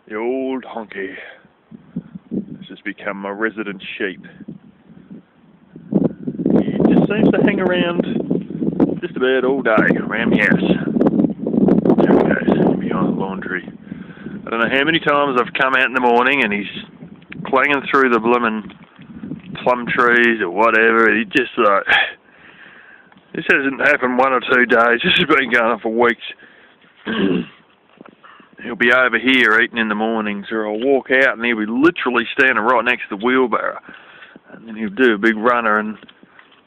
The old honky has just become my resident sheep. He just seems to hang around just about all day around the house. There he goes, behind the laundry. I don't know how many times I've come out in the morning and he's clanging through the blooming plum trees or whatever. He just this hasn't happened 1 or 2 days. This has been going on for weeks. He'll be over here eating in the mornings, or I'll walk out and he'll be literally standing right next to the wheelbarrow. And then he'll do a big runner and,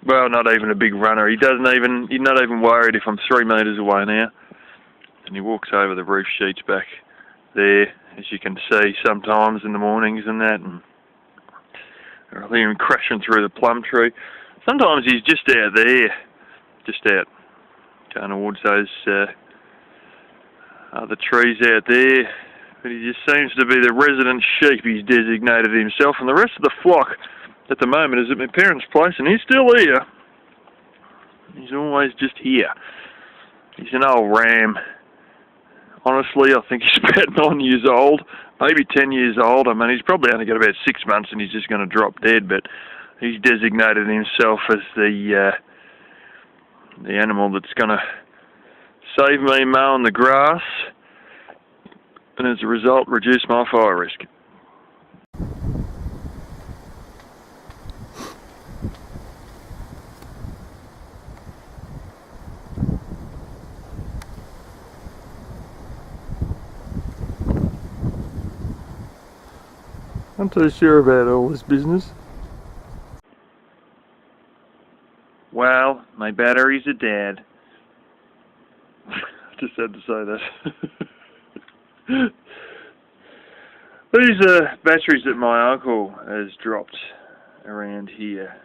well, not even a big runner. He's not even worried if I'm 3 metres away now. And he walks over the roof sheets back there, as you can see sometimes in the mornings and that. And I'll hear him crashing through the plum tree. Sometimes he's just out there, just out going towards those other trees out there, but he just seems to be the resident sheep he's designated himself, and the rest of the flock at the moment is at my parents' place, and he's still here. He's always just here. He's an old ram. Honestly, I think he's about 9 years old, maybe 10 years old. I mean, he's probably only got about 6 months and he's just going to drop dead, but he's designated himself as the animal that's going to save me mowing the grass, and as a result, reduce my fire risk. I'm too sure about all this business. Well, my batteries are dead. Just had to say that. These are batteries that my uncle has dropped around here.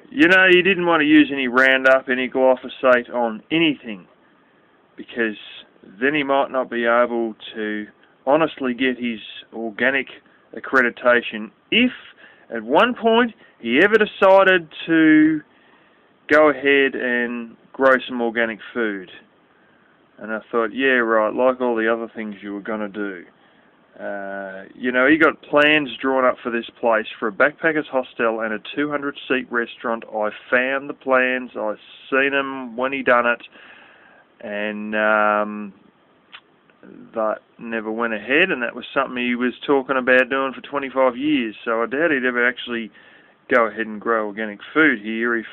You know, he didn't want to use any Roundup, any glyphosate on anything, because then he might not be able to honestly get his organic accreditation if at one point he ever decided to go ahead and grow some organic food. And I thought, yeah, right, like all the other things you were going to do. You know, he got plans drawn up for this place for a backpackers hostel and a 200-seat restaurant. I found the plans, I seen them when he done it, and that never went ahead, and that was something he was talking about doing for 25 years, so I doubt he'd ever actually go ahead and grow organic food here if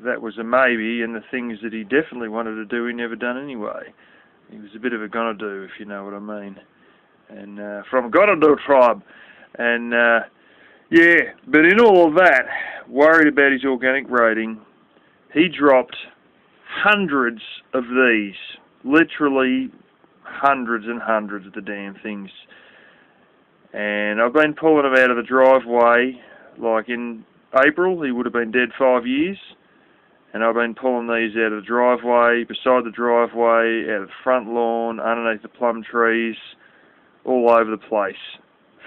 that was a maybe, and the things that he definitely wanted to do he never done anyway. He was a bit of a gonna do, if you know what I mean. And from Gonna Do tribe. And yeah, but in all of that, worried about his organic rating, he dropped hundreds of these, literally hundreds and hundreds of the damn things. And I've been pulling them out of the driveway, like in April, he would have been dead 5 years. And I've been pulling these out of the driveway, beside the driveway, out of the front lawn, underneath the plum trees, all over the place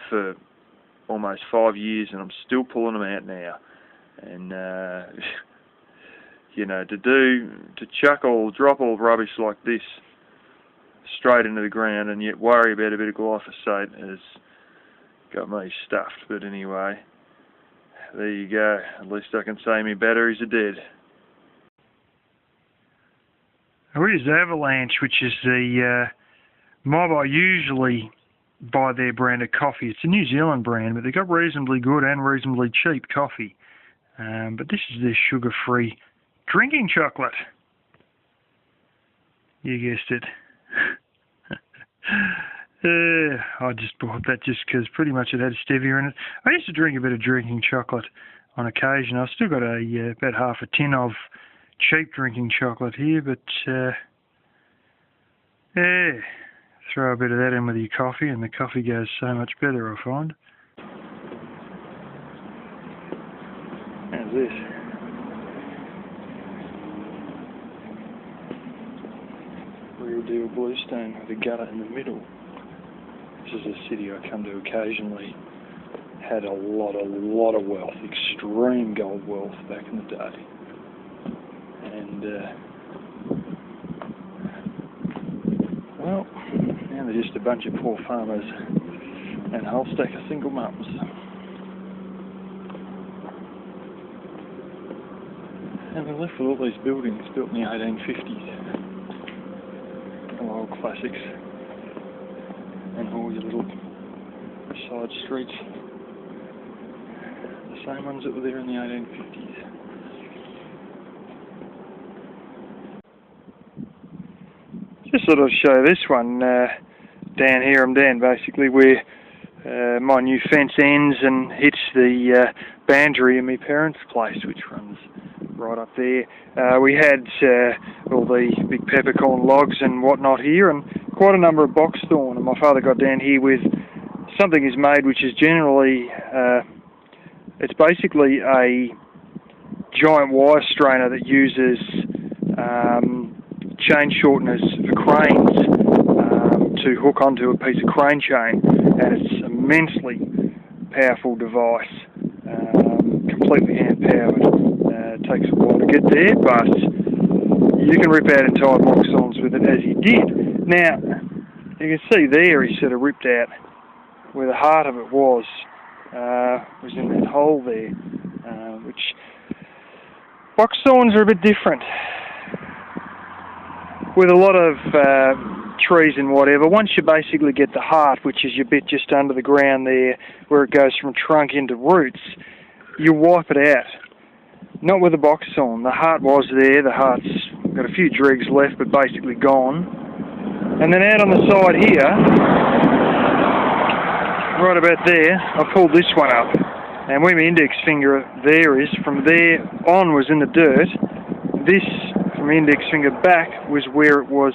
for almost 5 years, and I'm still pulling them out now. And, you know, to drop all rubbish like this straight into the ground and yet worry about a bit of glyphosate has got me stuffed. But anyway, there you go. At least I can say my batteries are dead. Here's Avalanche, which is the mob I usually buy their brand of coffee. It's a New Zealand brand, but they've got reasonably good and reasonably cheap coffee. But this is their sugar-free drinking chocolate. You guessed it. I just bought that just because pretty much it had stevia in it. I used to drink a bit of drinking chocolate on occasion. I've still got about half a tin of cheap drinking chocolate here, but yeah, throw a bit of that in with your coffee and the coffee goes so much better, I find. How's this? Real deal bluestone with a gutter in the middle. This is a city I come to occasionally. Had a lot of wealth, extreme gold wealth back in the day. And They're just a bunch of poor farmers and a whole stack of single mums. And we're left with all these buildings built in the 1850s. All old classics. And all your little side streets. The same ones that were there in the 1850s. Just sort of show this one down here. I'm down basically where my new fence ends and hits the boundary of my parents' place, which runs right up there. We had all the big peppercorn logs and whatnot here, and quite a number of boxthorn. And my father got down here with something he's made, which is generally it's basically a giant wire strainer that uses chain shorteners for cranes to hook onto a piece of crane chain, and it's an immensely powerful device, completely hand powered. It takes a while to get there, but you can rip out entire boxthorns with it, as he did. Now you can see there he sort of ripped out where the heart of it was in that hole there, which boxthorns are a bit different. With a lot of trees and whatever, once you basically get the heart, which is your bit just under the ground there, where it goes from trunk into roots, you wipe it out. Not with a boxthorn. The heart was there, the heart's got a few dregs left, but basically gone. And then out on the side here, right about there, I pulled this one up. And where my index finger there is, from there on was in the dirt. This, from my index finger back, was where it was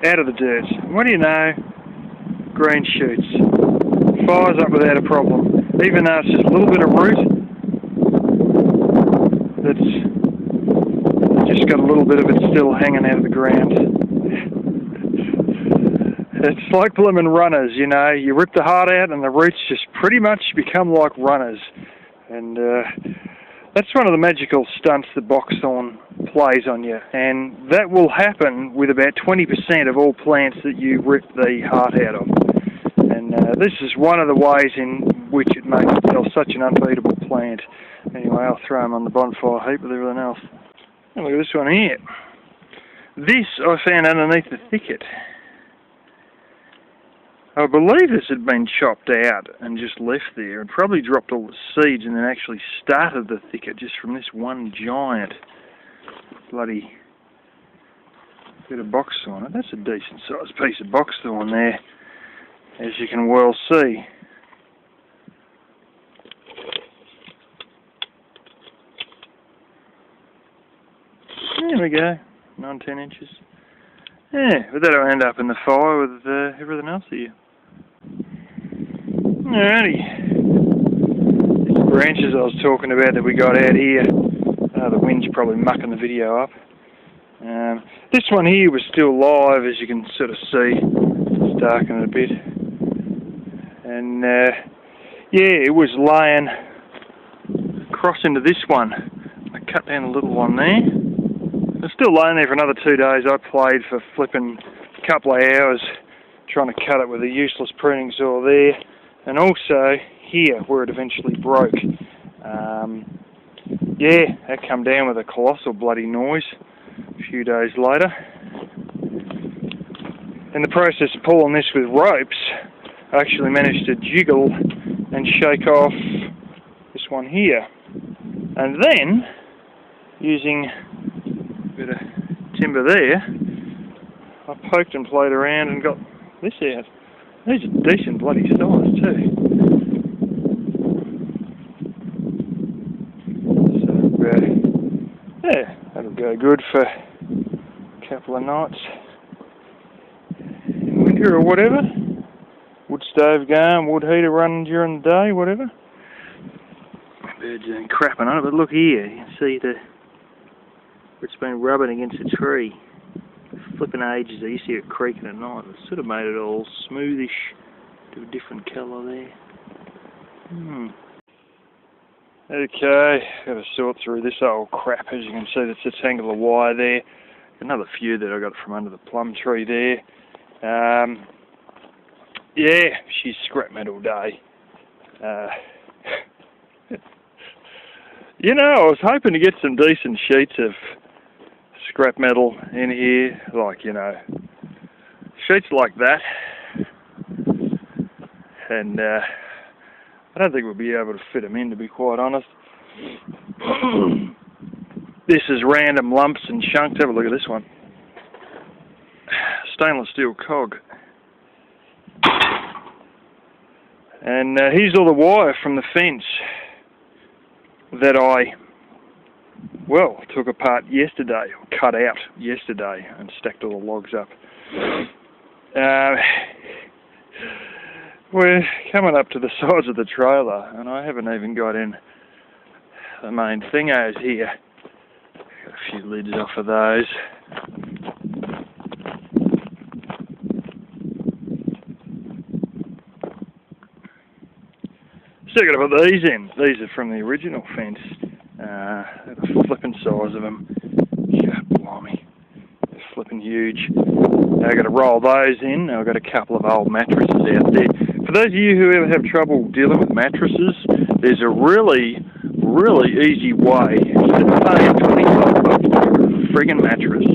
out of the dirt. What do you know? Green shoots. Fires up without a problem. Even though it's just a little bit of root, that's just got a little bit of it still hanging out of the ground. It's like blooming runners, you know. You rip the heart out and the roots just pretty much become like runners. And that's one of the magical stunts that boxthorn plays on you. And that will happen with about 20% of all plants that you rip the heart out of. And this is one of the ways in which it makes itself such an unbeatable plant. Anyway, I'll throw them on the bonfire heap with everything else. And look at this one here. This I found underneath the thicket. I believe this had been chopped out and just left there, and probably dropped all the seeds and then actually started the thicket just from this one giant bloody bit of boxthorn. That's a decent sized piece of boxthorn there, as you can well see. There we go, 9-10 inches. Yeah, but that'll end up in the fire with everything else here. Alrighty. These branches I was talking about that we got out here. The wind's probably mucking the video up. This one here was still live, as you can sort of see. It's darkening a bit. And yeah, it was laying across into this one. I cut down a little one there. It's still laying there for another 2 days. I played for flipping a couple of hours trying to cut it with a useless pruning saw there, and also here where it eventually broke. Yeah, that come down with a colossal bloody noise a few days later. In the process of pulling this with ropes, I actually managed to jiggle and shake off this one here. And then, using a bit of timber there, I poked and played around and got this out. These are decent bloody size too. So, yeah, that'll go good for a couple of nights in winter or whatever. Wood stove going, wood heater running during the day, whatever. Birds are crapping on it, but look here, you can see where it's been rubbing against a tree. Flipping ages, you see it creaking at night. It's sort of made it all smoothish to a different colour there. Okay, got to sort through this old crap. As you can see, that's a tangle of wire there. Another few that I got from under the plum tree there. Yeah, she's scrap metal day. You know, I was hoping to get some decent sheets of scrap metal in here, like, you know, sheets like that. And I don't think we'll be able to fit them in, to be quite honest. This is random lumps and chunks. Have a look at this one. Stainless steel cog. And here's all the wire from the fence that I, well, took apart yesterday, or cut out yesterday, and stacked all the logs up. We're coming up to the sides of the trailer, and I haven't even got in the main thingos here. Got a few lids off of those. Still got to put these in. These are from the original fence. The flipping size of them. God blimey. They're flipping huge. Now I've got to roll those in. I've got a couple of old mattresses out there. For those of you who ever have trouble dealing with mattresses, there's a really easy way. Instead of paying $25 for a friggin' mattress,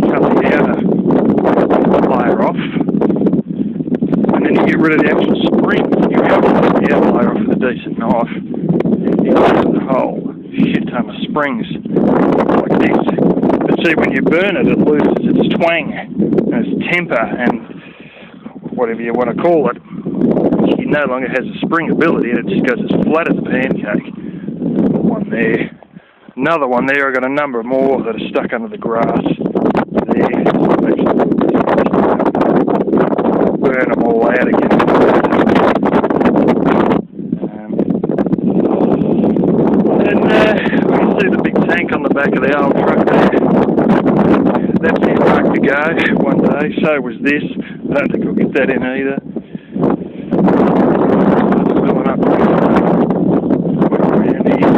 cut the outer layer off. And then you get rid of the actual spring. You're able to take the outer layer off with a decent knife. And you get the whole shit ton of springs like this. But see, when you burn it, it loses its twang and its temper and whatever you want to call it. It no longer has a spring ability, and it just goes as flat as a pancake. One there. Another one there. I've got a number more that are stuck under the grass. There. Burn them all out again. And we can see the big tank on the back of the old truck there. That's the truck to go one day. So was this. I don't think we'll get that in either. Filling up around here.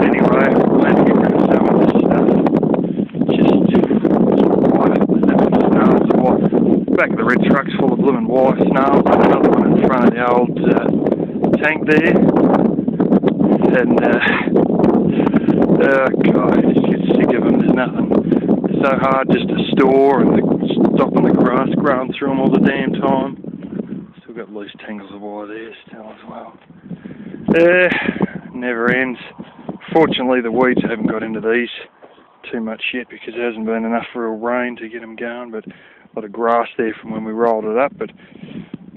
Anyway, I'm going to get rid of some of this stuff. Back of the red truck's full of blooming wire snails, and another one in front of the old tank there. And God, I just get sick of them. There's nothing. It's so hard just to store and stopping the grass growing through them all the damn time. Still got loose tangles of wire there still as well. Never ends. Fortunately, the weeds haven't got into these too much yet because there hasn't been enough real rain to get them going, but a lot of grass there from when we rolled it up, but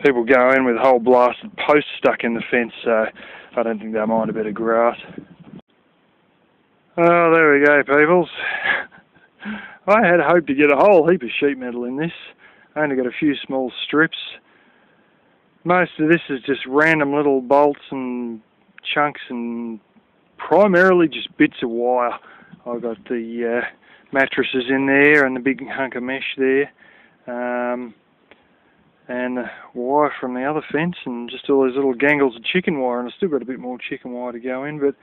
people go in with a whole blasted post stuck in the fence, so I don't think they'll mind a bit of grass. Oh, there we go, peoples. I had hoped to get a whole heap of sheet metal in this. I only got a few small strips. Most of this is just random little bolts and chunks and primarily just bits of wire. I've got the mattresses in there and the big hunk of mesh there. And the wire from the other fence and just all those little gangles of chicken wire, and I've still got a bit more chicken wire to go in, but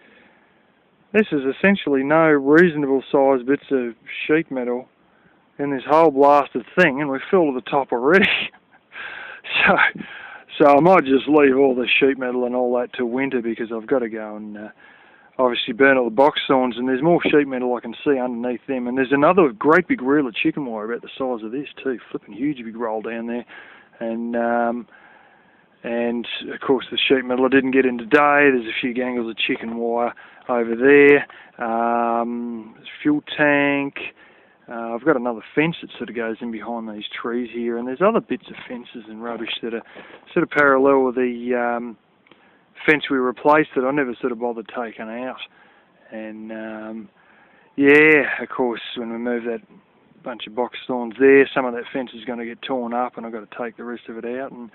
this is essentially no reasonable sized bits of sheet metal in this whole blasted thing, and we're filled to the top already. so I might just leave all the sheet metal and all that till winter, because I've got to go and obviously burn all the box thorns, and there's more sheet metal I can see underneath them, and there's another great big reel of chicken wire about the size of this too, flipping huge big roll down there, and of course the sheet metal I didn't get in today. There's a few gangles of chicken wire over there, fuel tank. I've got another fence that sort of goes in behind these trees here, and there's other bits of fences and rubbish that are sort of parallel with the fence we replaced that I never sort of bothered taking out. And yeah, of course, when we move that bunch of box thorns there, some of that fence is going to get torn up, and I've got to take the rest of it out and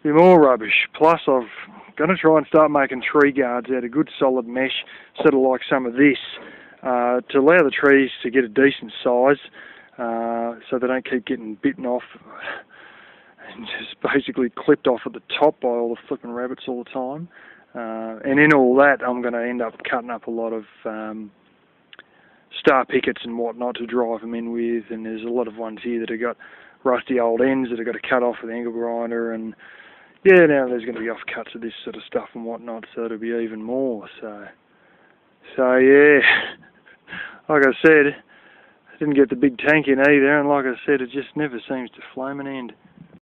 do more rubbish. Plus, I've got to try and start making tree guards out of good solid mesh, sort of like some of this, to allow the trees to get a decent size, so they don't keep getting bitten off and just basically clipped off at the top by all the flipping rabbits all the time. And in all that, I'm going to end up cutting up a lot of star pickets and whatnot to drive them in with, and there's a lot of ones here that have got rusty old ends that have got to cut off with the angle grinder, and yeah, now there's going to be offcuts of this sort of stuff and whatnot, so it'll be even more. So yeah, like I said, I didn't get the big tank in either, and like I said, it just never seems to flame an end.